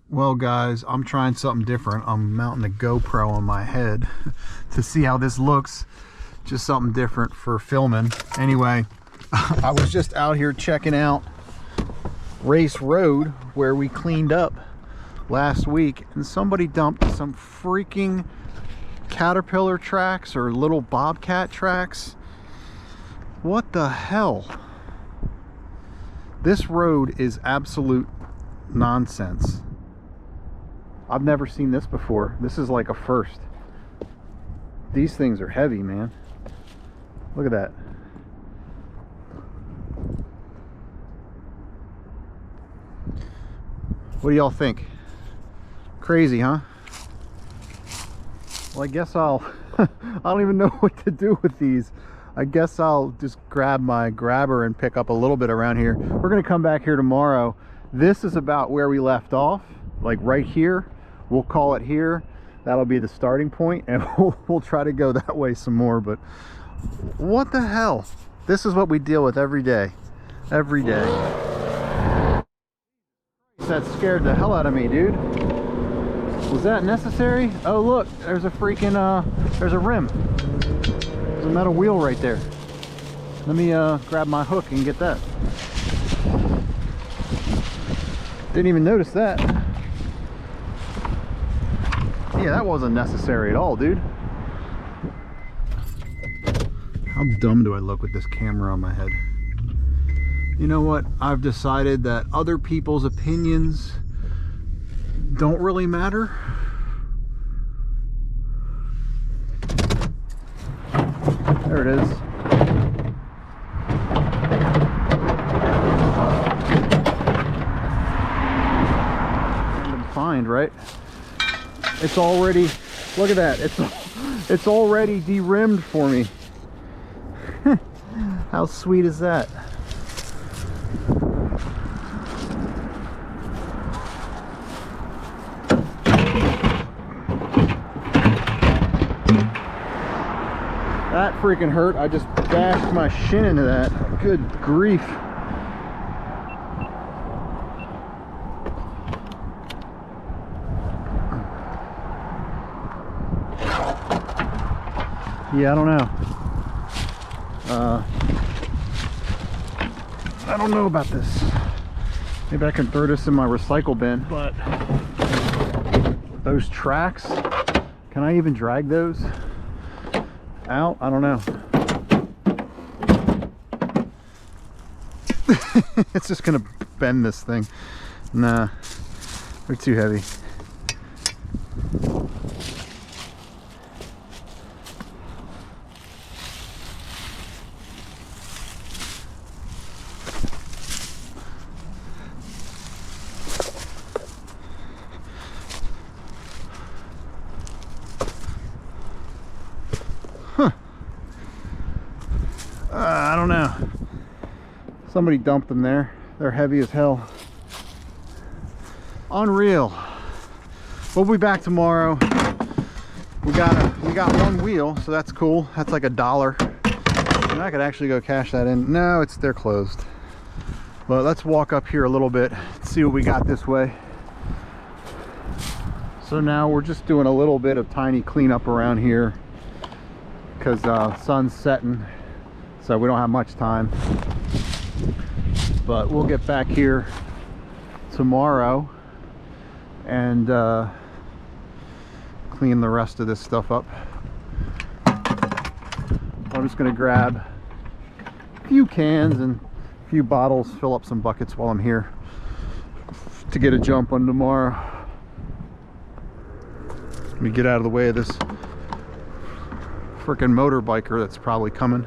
Well guys, I'm trying something different. I'm mounting a GoPro on my head to see how this looks. Just something different for filming. Anyway, I was just out here checking out Race Road where we cleaned up last week, and somebody dumped some freaking Caterpillar tracks or little Bobcat tracks. What the hell? This road is absolute nonsense. I've never seen this before. This is like a first. These things are heavy, man. Look at that. What do y'all think? Crazy, huh? Well, I guess I'll I don't even know what to do with these. I guess I'll just grab my grabber and pick up a little bit around here. We're gonna come back here tomorrow. This is about where we left off, like right here. We'll call it here. That'll be the starting point, and we'll try to go that way some more. But what the hell? This is what we deal with every day. Every day. That scared the hell out of me, dude. Was that necessary? Oh look, there's a freaking there's a rim. There's a metal wheel right there. Let me grab my hook and get that. Didn't even notice that. Yeah, that wasn't necessary at all, dude. How dumb do I look with this camera on my head? You know what? I've decided that other people's opinions don't really matter. There it is. Random find, right? It's already, look at that, it's already de-rimmed for me. How sweet is that? That freaking hurt. I just bashed my shin into that. Good grief. Yeah, I don't know. I don't know about this. Maybe I can throw this in my recycle bin, but those tracks, can I even drag those out? I don't know. It's just gonna bend this thing. Nah, they're too heavy. I don't know. Somebody dumped them there. They're heavy as hell. Unreal. We'll be back tomorrow. We got one wheel, so that's cool. That's like $1. And I could actually go cash that in. No, they're closed. But let's walk up here a little bit, see what we got this way. So now we're just doing a little bit of tiny cleanup around here because sun's setting. So we don't have much time, but we'll get back here tomorrow and clean the rest of this stuff up. I'm just gonna grab a few cans and a few bottles, fill up some buckets while I'm here to get a jump on tomorrow. Let me get out of the way of this frickin' motorbiker that's probably coming.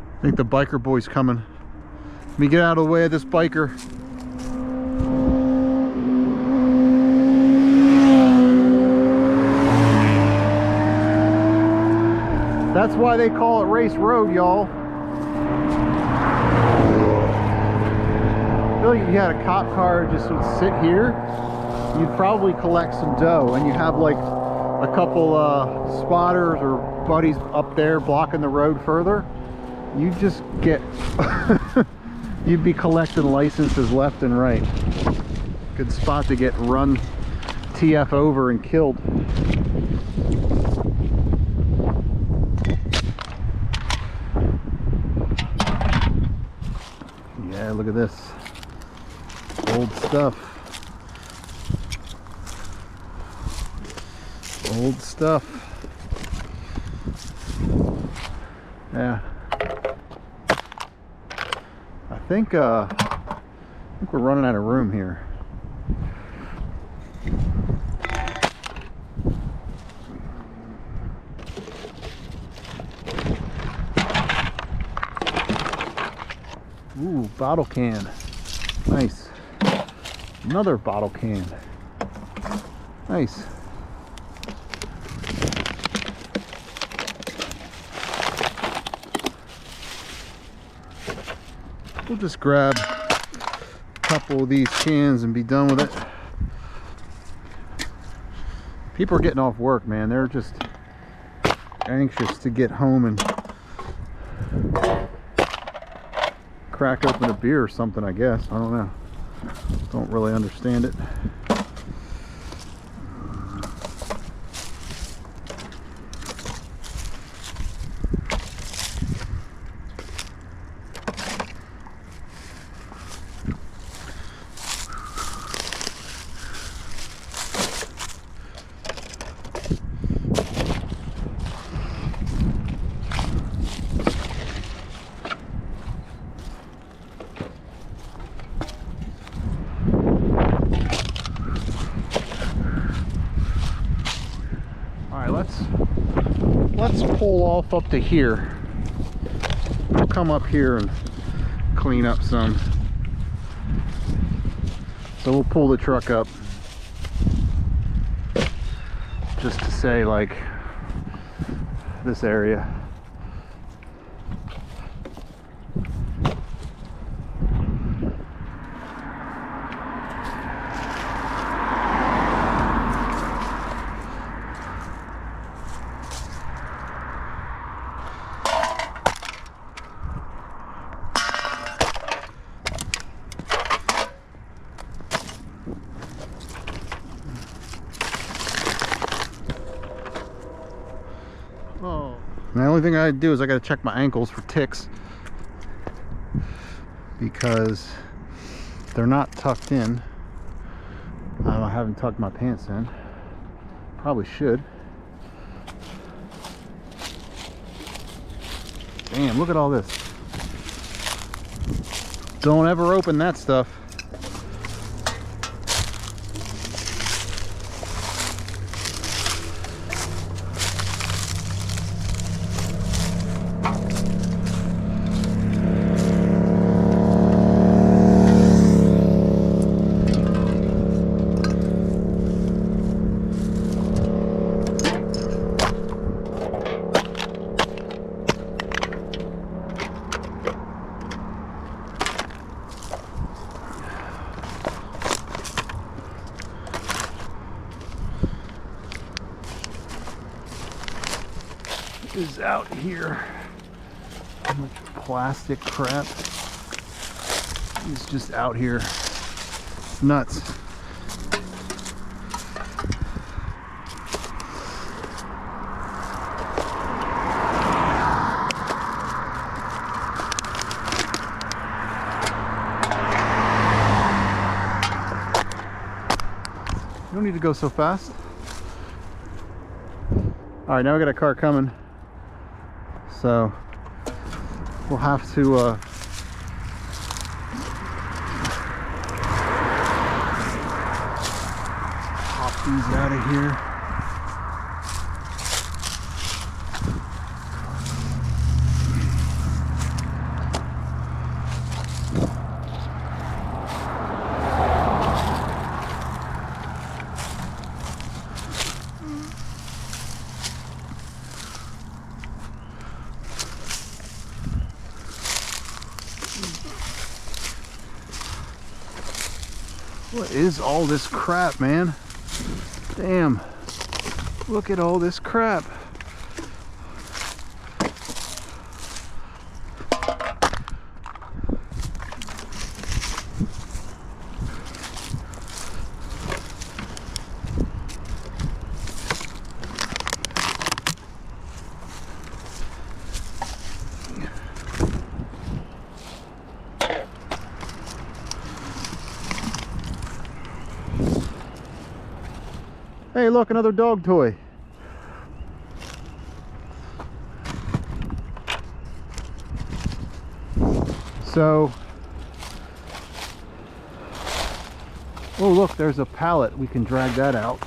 I think the biker boy's coming. Let me get out of the way of this biker. That's why they call it Race Road, y'all. Fill probably, if you had a cop car just would sit here, you'd probably collect some dough, and you have like a couple spotters or buddies up there blocking the road further. You just get you'd be collecting licenses left and right. Good spot to get run TF over and killed. Yeah, look at this old stuff. Old stuff. Yeah. I think we're running out of room here. Ooh, bottle can. Nice. Another bottle can. Nice. We'll just grab a couple of these cans and be done with it. People are getting off work, man. They're just anxious to get home and crack open a beer or something, I guess. I don't know. Don't really understand it. Let's pull off up to here. We'll come up here and clean up some. So we'll pull the truck up just to say, like, this area. The only thing I do is I got to check my ankles for ticks because they're not tucked in. I haven't tucked my pants in. Probably should. Damn, look at all this. Don't ever open that stuff. Is out here. How much plastic crap is just out here. It's nuts. You don't need to go so fast. All right, now we got a car coming. So we'll have to pop these out of here. What is all this crap, man? Damn. Look at all this crap. Hey, look, another dog toy. So, oh look, there's a pallet. We can drag that out.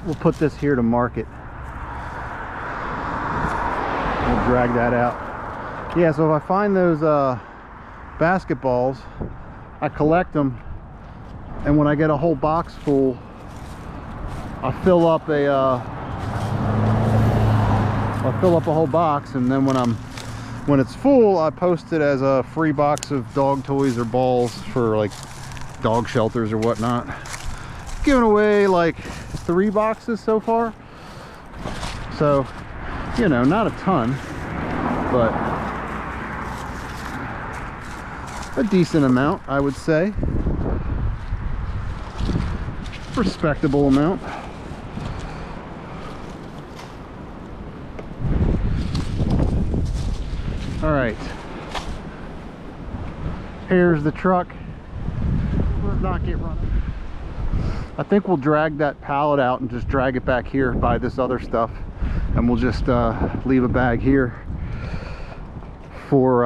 We'll put this here to market. We'll drag that out. Yeah, so if I find those basketballs, I collect them, and when I get a whole box full, I fill up a whole box, and then when it's full, I post it as a free box of dog toys or balls for like dog shelters or whatnot. Giving away like 3 boxes so far, so you know, not a ton, but a decent amount, I would say. Respectable amount. All right, here's the truck. Let's not get running. I think we'll drag that pallet out and just drag it back here by this other stuff, and we'll just leave a bag here for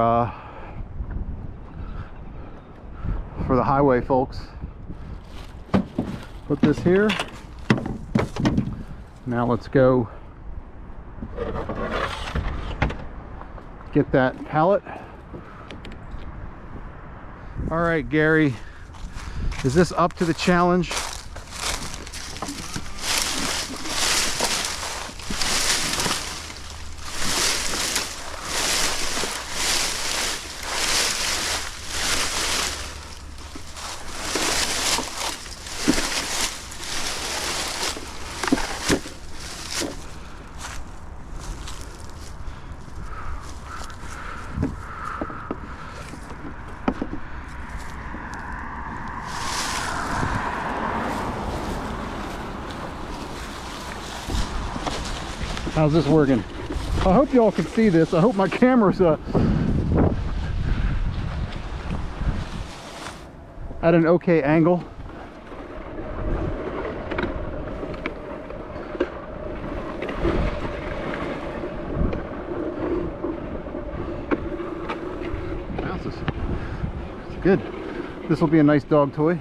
the highway folks. Put this here. Now let's go get that pallet. All right, Gary, is this up to the challenge? How's this working? I hope y'all can see this. I hope my camera's at an okay angle. Bounces. It's good. This will be a nice dog toy.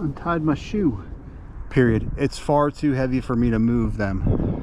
Untied my shoe. Period. It's far too heavy for me to move them.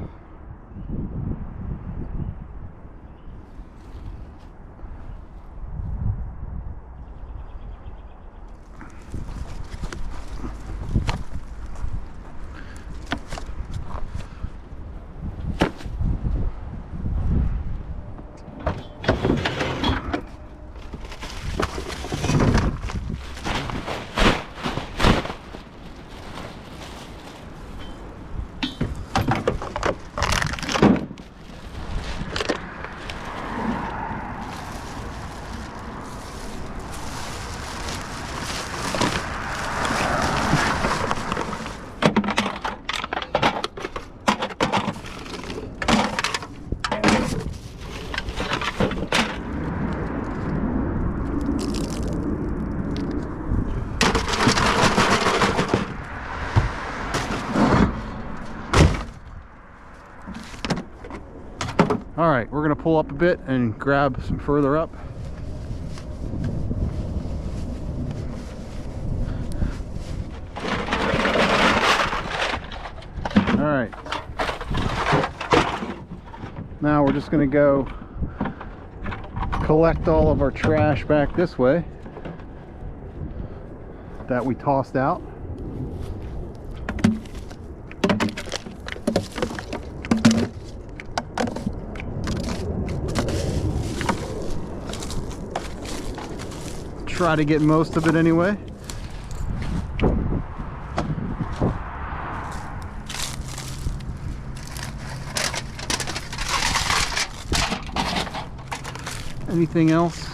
All right, we're gonna pull up a bit and grab some further up. right. Now we're just going to go collect all of our trash back this way that we tossed out. Try to get most of it anyway. Anything else?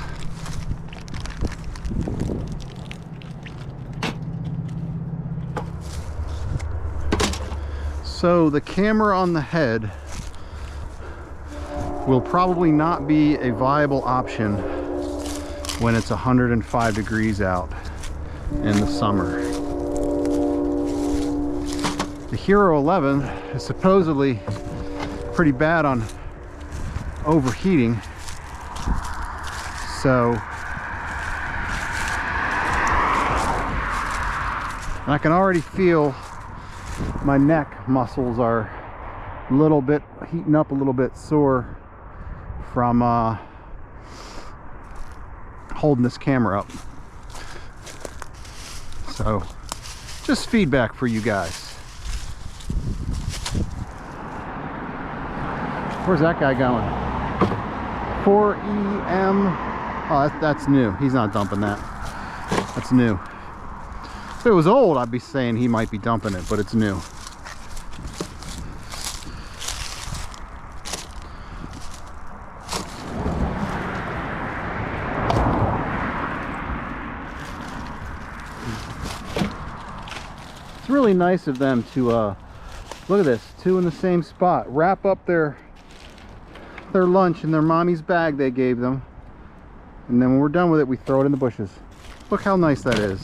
So the camera on the head will probably not be a viable option when it's 105 degrees out in the summer. The Hero 11 is supposedly pretty bad on overheating, so I can already feel my neck muscles are a little bit heating up, a little bit sore from holding this camera up. So just feedback for you guys. Where's that guy going? 4EM. Oh, that's new. He's not dumping that. That's new. If it was old, I'd be saying he might be dumping it, but it's new. It's really nice of them to look at this, two in the same spot, wrap up their lunch in their mommy's bag they gave them, and then when we're done with it, we throw it in the bushes. Look how nice that is.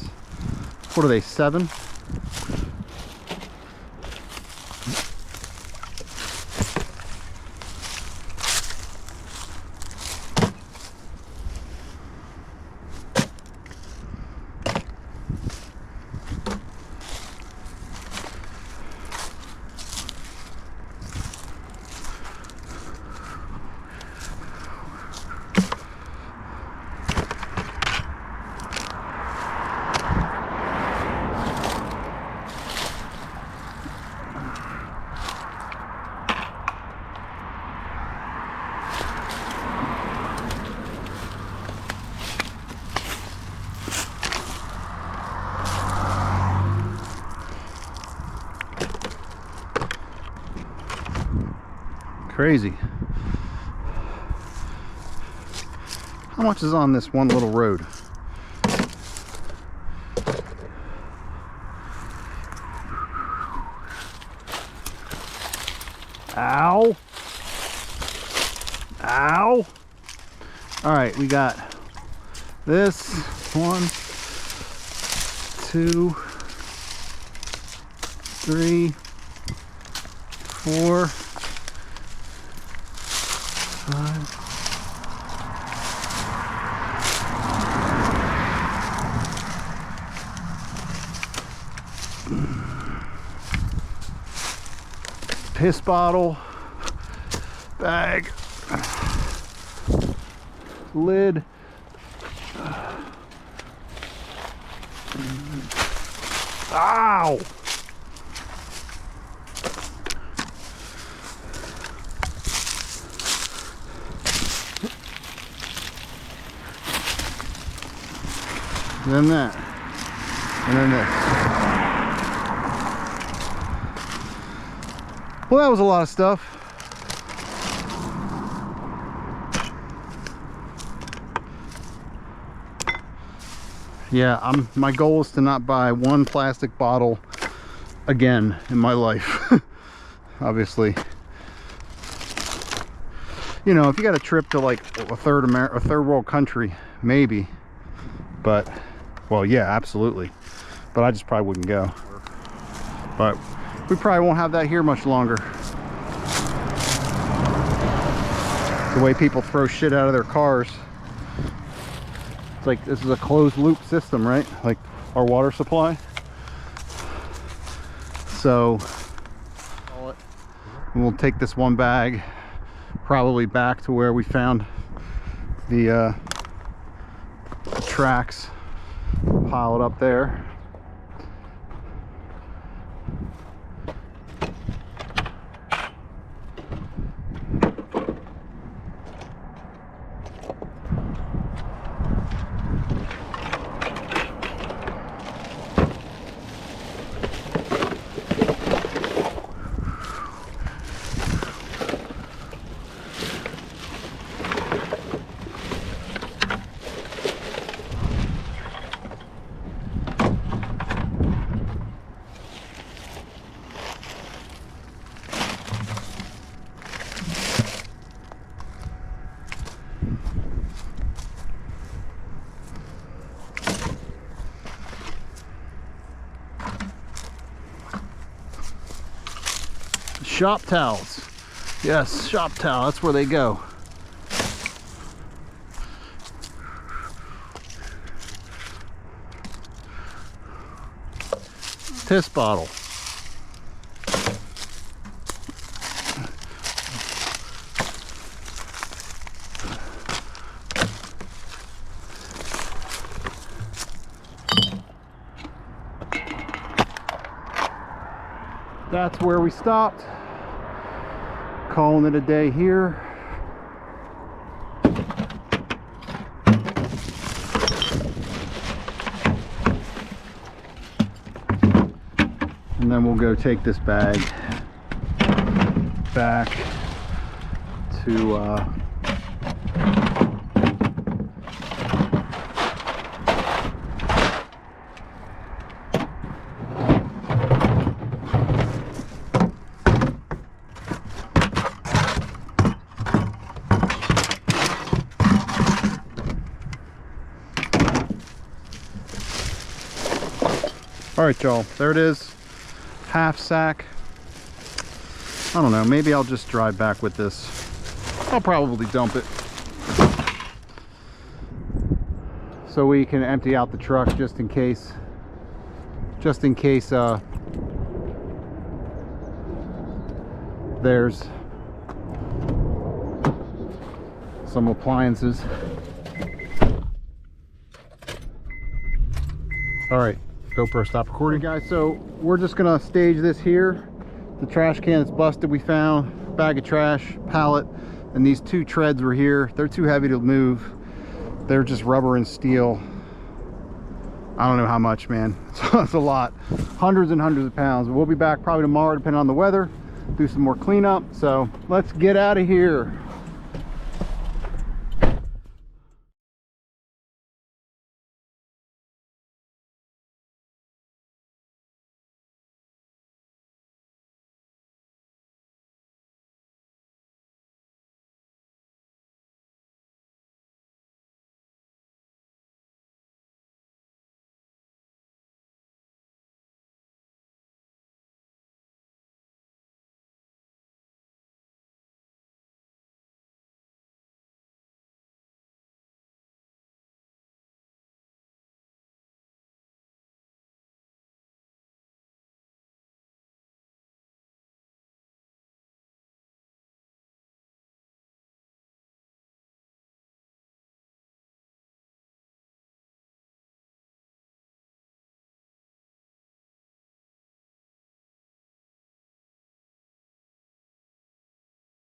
What are they, 7? Crazy. How much is on this one little road? Ow. Ow. All right, we got this 1, 2, 3, 4, 5. Piss bottle, bag, lid, ow! Then that, and then this. Well, that was a lot of stuff. Yeah, my goal is to not buy one plastic bottle again in my life. Obviously, you know, if you got a trip to like a third world country, maybe. But, well, yeah, absolutely. But I just probably wouldn't go. But we probably won't have that here much longer. The way people throw shit out of their cars. It's like this is a closed loop system, right? Like our water supply. So And we'll take this one bag probably back to where we found the tracks, pile it up there. Shop towels. Yes, shop towel, that's where they go. Piss bottle. That's where we stopped. Calling it a day here. And then we'll go take this bag back to all right, y'all, there it is, half sack. I don't know, maybe I'll just drive back with this. I'll probably dump it so we can empty out the truck just in case there's some appliances. All right, GoPro, stop recording. Guys, so we're just gonna stage this here. The trash can that's busted we found, bag of trash, pallet, and these two treads were here. They're too heavy to move. They're just rubber and steel. I don't know how much, man. It's a lot. Hundreds and hundreds of pounds. We'll be back probably tomorrow, depending on the weather, do some more cleanup. So let's get out of here.